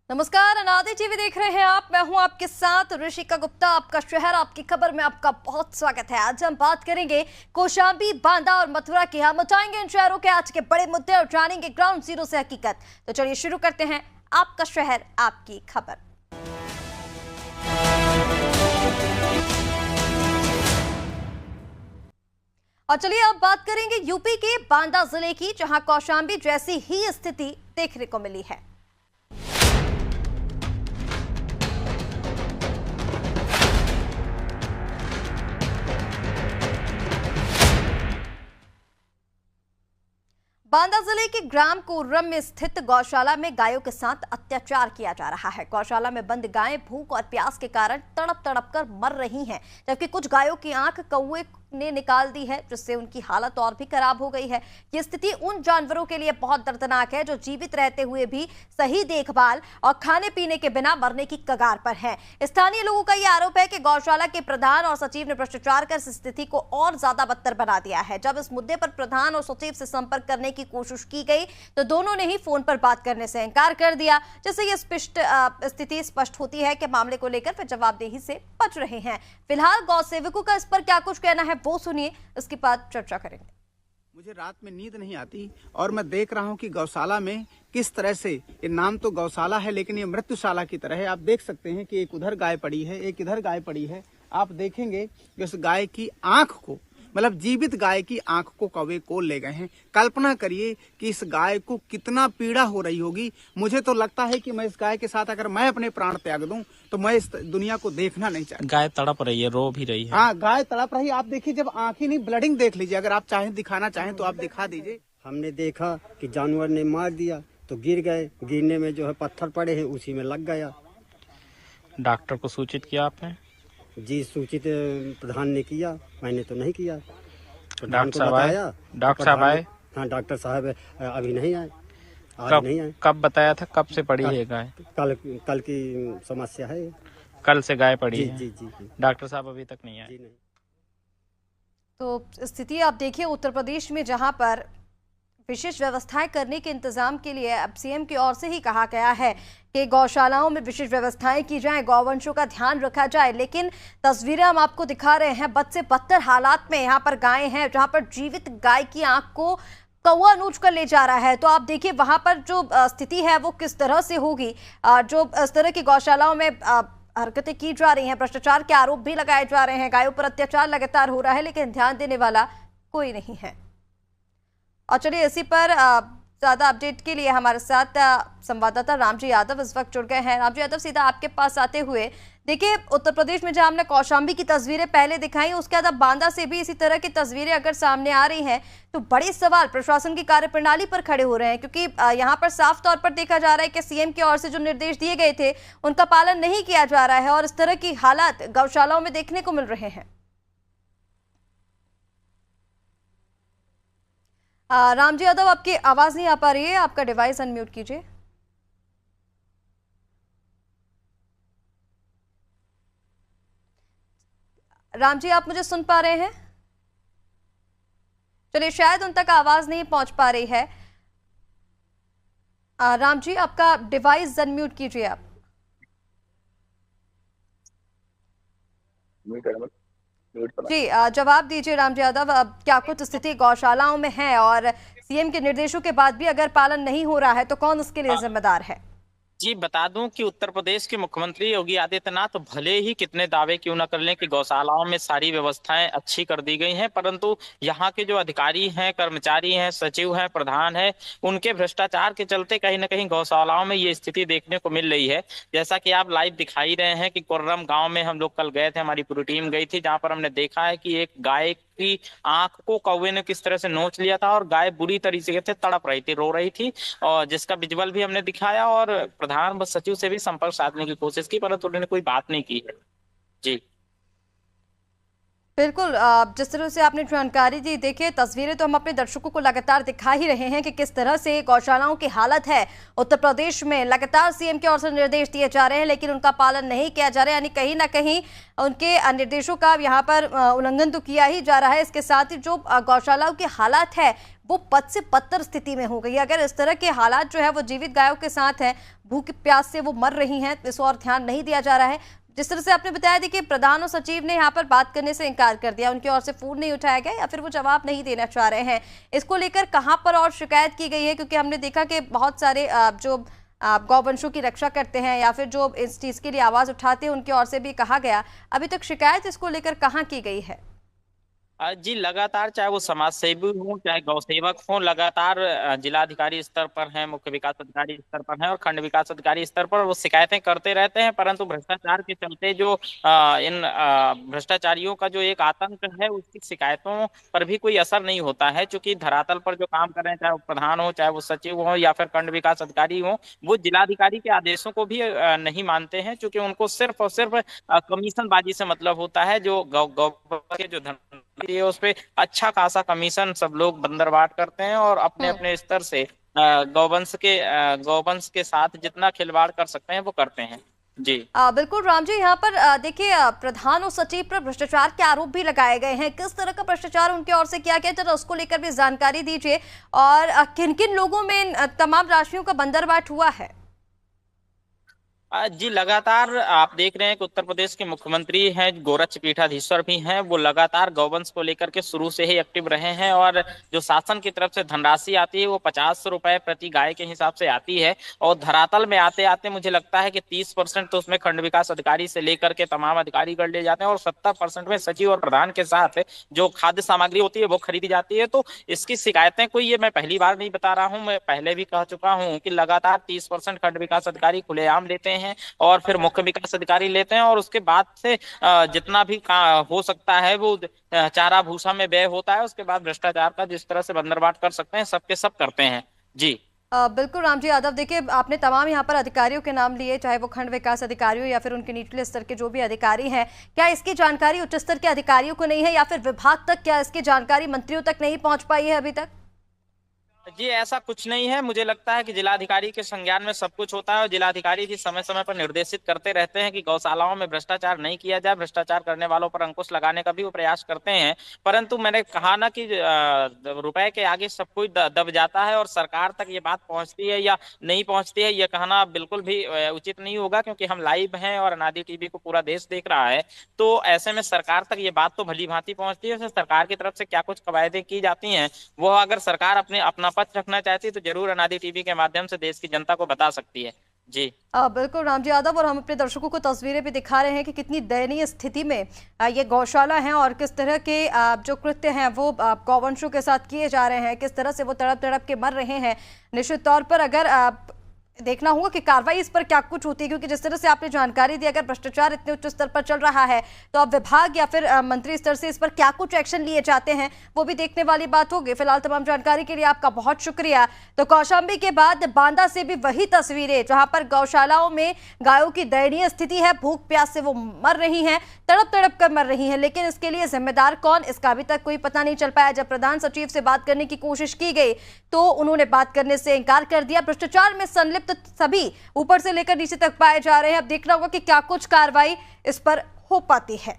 नमस्कार, अनादि टीवी देख रहे हैं आप। मैं हूं आपके साथ ऋषिका गुप्ता। आपका शहर आपकी खबर में आपका बहुत स्वागत है। आज हम बात करेंगे कौशांबी, बांदा और मथुरा की। हम उठाएंगे इन शहरों के आज के बड़े मुद्दे और जानेंगे ग्राउंड जीरो से हकीकत। तो चलिए शुरू करते हैं आपका शहर आपकी खबर। और चलिए अब बात करेंगे यूपी के बांदा जिले की, जहां कौशांबी जैसी ही स्थिति देखने को मिली है। बांदा जिले के ग्राम कोर्रम में स्थित गौशाला में गायों के साथ अत्याचार किया जा रहा है। गौशाला में बंद गायें भूख और प्यास के कारण तड़प तड़प कर मर रही हैं, जबकि कुछ गायों की आंख कौए ने निकाल दी है, जिससे उनकी हालत और भी खराब हो गई है। ये स्थिति उन जानवरों के लिए बहुत दर्दनाक है जो जीवित रहते हुए भी सही देखभाल और खाने पीने के बिना मरने की कगार पर हैं। स्थानीय लोगों का यह आरोप है कि गौशाला के प्रधान और सचिव ने भ्रष्टाचार कर इस स्थिति को और ज्यादा बदतर बना दिया है। जब इस मुद्दे पर प्रधान और सचिव से संपर्क करने की कोशिश की गई तो दोनों ने ही फोन पर बात करने से इनकार कर दिया, जिससे यह स्थिति स्पष्ट होती है कि मामले को लेकर वे जवाबदेही से बच रहे हैं। फिलहाल गौ सेवकों का इस पर क्या कुछ कहना है वो सुनिए, इसके बाद चर्चा करेंगे। मुझे रात में नींद नहीं आती और मैं देख रहा हूं कि गौशाला में किस तरह से, ये नाम तो गौशाला है लेकिन ये मृत्युशाला की तरह है। आप देख सकते हैं कि एक उधर गाय पड़ी है, एक इधर गाय पड़ी है। आप देखेंगे कि उस गाय की आंख को, मतलब जीवित गाय की आंख को कौवे को ले गए हैं। कल्पना करिए कि इस गाय को कितना पीड़ा हो रही होगी। मुझे तो लगता है कि मैं इस गाय के साथ अगर मैं अपने प्राण त्याग दूं तो मैं इस दुनिया को देखना नहीं चाहता। गाय तड़प रही है, रो भी रही है। हाँ, गाय तड़प रही है। आप देखिए, जब आंख ही नहीं, ब्लडिंग देख लीजिए। अगर आप चाहें दिखाना चाहें तो आप दिखा दीजिए। हमने देखा कि जानवर ने मार दिया तो गिर गए, गिरने में जो है पत्थर पड़े हैं उसी में लग गया। डॉक्टर को सूचित किया आपने? जी, सूचित प्रधान ने किया, मैंने तो नहीं किया। डॉक्टर साहब आए? डॉक्टर साहब आए? हाँ, डॉक्टर साहब अभी नहीं आए, आज नहीं आए। कब बताया था, कब से पड़ी है गाय? कल की समस्या है। कल से गाय पड़ी है? जी जी जी। डॉक्टर साहब अभी तक नहीं आए? जी नहीं। तो स्थिति आप देखिए उत्तर प्रदेश में, जहां पर विशेष व्यवस्थाएं करने के इंतजाम के लिए अब सीएम की ओर से ही कहा गया है कि गौशालाओं में विशेष व्यवस्थाएं की जाएं, गौवंशों का ध्यान रखा जाए। लेकिन तस्वीरें हम आपको दिखा रहे हैं, बद से बदतर हालात में यहाँ पर गायें हैं, जहां पर जीवित गाय की आंख को कौवा नोच कर ले जा रहा है। तो आप देखिए वहां पर जो स्थिति है वो किस तरह से होगी। जो इस तरह की गौशालाओं में हरकतें की जा रही हैं, भ्रष्टाचार के आरोप भी लगाए जा रहे हैं, गायों पर अत्याचार लगातार हो रहा है, लेकिन ध्यान देने वाला कोई नहीं है। और चलिए इसी पर ज्यादा अपडेट के लिए हमारे साथ संवाददाता रामजी यादव इस वक्त जुड़ गए हैं। रामजी यादव, सीधा आपके पास आते हुए, देखिए उत्तर प्रदेश में जहां हमने कौशांबी की तस्वीरें पहले दिखाई, उसके बाद अब बांदा से भी इसी तरह की तस्वीरें अगर सामने आ रही हैं तो बड़े सवाल प्रशासन की कार्यप्रणाली पर खड़े हो रहे हैं, क्योंकि यहाँ पर साफ तौर पर देखा जा रहा है कि सीएम की ओर से जो निर्देश दिए गए थे उनका पालन नहीं किया जा रहा है और इस तरह की हालात गौशालाओं में देखने को मिल रहे हैं। रामजी यादव, आपकी आवाज नहीं आ पा रही है, आपका डिवाइस अनम्यूट कीजिए। रामजी, आप मुझे सुन पा रहे हैं? चलिए, शायद उन तक आवाज नहीं पहुंच पा रही है। रामजी, आपका डिवाइस अनम्यूट कीजिए आप। जी, जवाब दीजिए रामजी यादव। अब क्या कुछ स्थिति गौशालाओं में है और सीएम के निर्देशों के बाद भी अगर पालन नहीं हो रहा है तो कौन उसके लिए जिम्मेदार है? जी, बता दूं कि उत्तर प्रदेश के मुख्यमंत्री योगी आदित्यनाथ भले ही कितने दावे क्यों न कर लें कि गौशालाओं में सारी व्यवस्थाएं अच्छी कर दी गई हैं, परंतु यहाँ के जो अधिकारी हैं, कर्मचारी हैं, सचिव हैं, प्रधान हैं, उनके भ्रष्टाचार के चलते कहीं ना कहीं गौशालाओं में ये स्थिति देखने को मिल रही है। जैसा कि आप लाइव दिखाई रहे हैं कि कोर्रम गाँव में हम लोग कल गए थे, हमारी पूरी टीम गई थी, जहाँ पर हमने देखा है कि एक गाय की आंख को कौवे ने किस तरह से नोच लिया था और गाय बुरी तरीके से तड़प रही थी, रो रही थी, और जिसका विजुअल भी हमने दिखाया और प्रधान व सचिव से भी संपर्क साधने की कोशिश की, परंतु उन्होंने कोई बात नहीं की है। जी बिल्कुल, जिस तरह से आपने जानकारी दी, देखिए तस्वीरें तो हम अपने दर्शकों को लगातार दिखा ही रहे हैं कि किस तरह से गौशालाओं की हालत है उत्तर प्रदेश में। लगातार सीएम की ओर से निर्देश दिए जा रहे हैं लेकिन उनका पालन नहीं किया जा रहा है, यानी कहीं ना कहीं उनके निर्देशों का यहाँ पर उल्लंघन तो किया ही जा रहा है। इसके साथ ही जो गौशालाओं की हालात है वो पद से पत्तर स्थिति में हो गई है। अगर इस तरह के हालात जो है वो जीवित गायों के साथ हैं, भूख प्यास से वो मर रही हैं, इस और ध्यान नहीं दिया जा रहा है। जिस तरह से आपने बताया, देखिए प्रधान और सचिव ने यहाँ पर बात करने से इनकार कर दिया, उनकी ओर से फोन नहीं उठाया गया या फिर वो जवाब नहीं देना चाह रहे हैं। इसको लेकर कहां पर और शिकायत की गई है? क्योंकि हमने देखा कि बहुत सारे जो गौवंशों की रक्षा करते हैं या फिर जो इस चीज के लिए आवाज उठाते हैं उनकी ओर से भी कहा गया, अभी तक शिकायत इसको लेकर कहाँ की गई है? जी लगातार, चाहे वो समाज सेवी हों चाहे गौ सेवक हों, लगातार जिलाधिकारी स्तर पर हैं, मुख्य विकास अधिकारी स्तर पर हैं और खंड विकास अधिकारी स्तर पर वो शिकायतें करते रहते हैं। परंतु भ्रष्टाचार के चलते जो इन भ्रष्टाचारियों का जो एक आतंक है उसकी शिकायतों पर भी कोई असर नहीं होता है। चूंकि धरातल पर जो काम कर रहे हैं, चाहे वो प्रधान हो चाहे वो सचिव हो या फिर खंड विकास अधिकारी हो, वो जिलाधिकारी के आदेशों को भी नहीं मानते हैं। चूंकि उनको सिर्फ और सिर्फ कमीशनबाजी से मतलब होता है। जो गौ के जो धन ये उस पे अच्छा खासा कमीशन सब लोग बंदरबाट करते हैं और अपने अपने स्तर से गौवंश के साथ जितना खिलवाड़ कर सकते हैं वो करते हैं। जी बिल्कुल राम जी, यहाँ पर देखिए प्रधान और सचिव पर भ्रष्टाचार के आरोप भी लगाए गए हैं। किस तरह का भ्रष्टाचार उनकी ओर से किया गया, जरा उसको लेकर भी जानकारी दीजिए और किन किन लोगों में तमाम राशियों का बंदरबाट हुआ है? जी लगातार आप देख रहे हैं कि उत्तर प्रदेश के मुख्यमंत्री हैं, गोरक्ष पीठाधीश्वर भी हैं, वो लगातार गौवंश को लेकर के शुरू से ही एक्टिव रहे हैं। और जो शासन की तरफ से धनराशि आती है वो 50 रुपए प्रति गाय के हिसाब से आती है और धरातल में आते आते मुझे लगता है कि 30% तो उसमें खंड विकास अधिकारी से लेकर के तमाम अधिकारी कर ले जाते हैं और 70% में सचिव और प्रधान के साथ जो खाद्य सामग्री होती है वो खरीदी जाती है। तो इसकी शिकायतें कोई ये मैं पहली बार नहीं बता रहा हूँ, मैं पहले भी कह चुका हूँ कि लगातार 30% खंड विकास अधिकारी खुलेआम लेते हैं और फिर मुख्य विकास अधिकारी लेते हैं और उसके बाद से जितना भी हो सकता है वो चारा भूसा में व्यय होता है। उसके बाद भ्रष्टाचार का जिस तरह से बंदरबाट कर सकते हैं सबके सब करते हैं। जी बिल्कुल राम जी यादव, देखिए आपने तमाम यहाँ पर अधिकारियों के नाम लिए, चाहे वो खंड विकास अधिकारी हो या फिर उनके निचले स्तर के जो भी अधिकारी हैं। क्या इसकी जानकारी उच्च स्तर के अधिकारियों को नहीं है या फिर विभाग तक, क्या इसकी जानकारी मंत्रियों तक नहीं पहुंच पाई है अभी तक? जी ऐसा कुछ नहीं है। मुझे लगता है कि जिलाधिकारी के संज्ञान में सब कुछ होता है और जिलाधिकारी भी समय समय पर निर्देशित करते रहते हैं कि गौशालाओं में भ्रष्टाचार नहीं किया जाए। भ्रष्टाचार करने वालों पर अंकुश लगाने का भी वो प्रयास करते हैं। परंतु मैंने कहा ना कि रुपए के आगे सब कुछ दब जाता है और सरकार तक ये बात पहुंचती है या नहीं पहुंचती है ये कहना बिल्कुल भी उचित नहीं होगा, क्योंकि हम लाइव हैं और अनादि टीवी को पूरा देश देख रहा है। तो ऐसे में सरकार तक ये बात तो भली भांति पहुंचती है। सरकार की तरफ से क्या कुछ कवायदें की जाती हैं वो अगर सरकार अपना पक्ष रखना चाहती है तो जरूर अनादि टीवी के माध्यम से देश की जनता को बता सकती है। जी बिल्कुल राम जी यादव, और हम अपने दर्शकों को तस्वीरें भी दिखा रहे हैं कि कितनी दयनीय स्थिति में ये गौशाला है और किस तरह के जो कृत्य हैं वो गौवंशों के साथ किए जा रहे हैं, किस तरह से वो तड़प तड़प के मर रहे हैं। निश्चित तौर पर अगर देखना होगा कि कार्रवाई इस पर क्या कुछ होती है, क्योंकि जिस तरह से आपने जानकारी दी, अगर भ्रष्टाचार इतने उच्च स्तर पर चल रहा है तो अब विभाग या फिर मंत्री स्तर से इस पर क्या कुछ एक्शन लिए जाते हैं वो भी देखने वाली बात होगी। फिलहाल तमाम जानकारी के लिए आपका बहुत शुक्रिया। तो कौशांबी के बाद बांदा से भी वही तस्वीरें, जहां पर गौशालाओं में गायों की दयनीय स्थिति है, भूख प्यास से वो मर रही हैं, तड़प तड़प कर मर रही हैं। लेकिन इसके लिए जिम्मेदार कौन, इसका अभी तक कोई पता नहीं चल पाया। जब प्रधान सचिव से बात करने की कोशिश की गई तो उन्होंने बात करने से इनकार कर दिया। भ्रष्टाचार में संलिप्त सभी ऊपर से लेकर नीचे तक पाए जा रहे हैं। अब देखना होगा कि क्या कुछ कार्रवाई इस पर हो पाती है।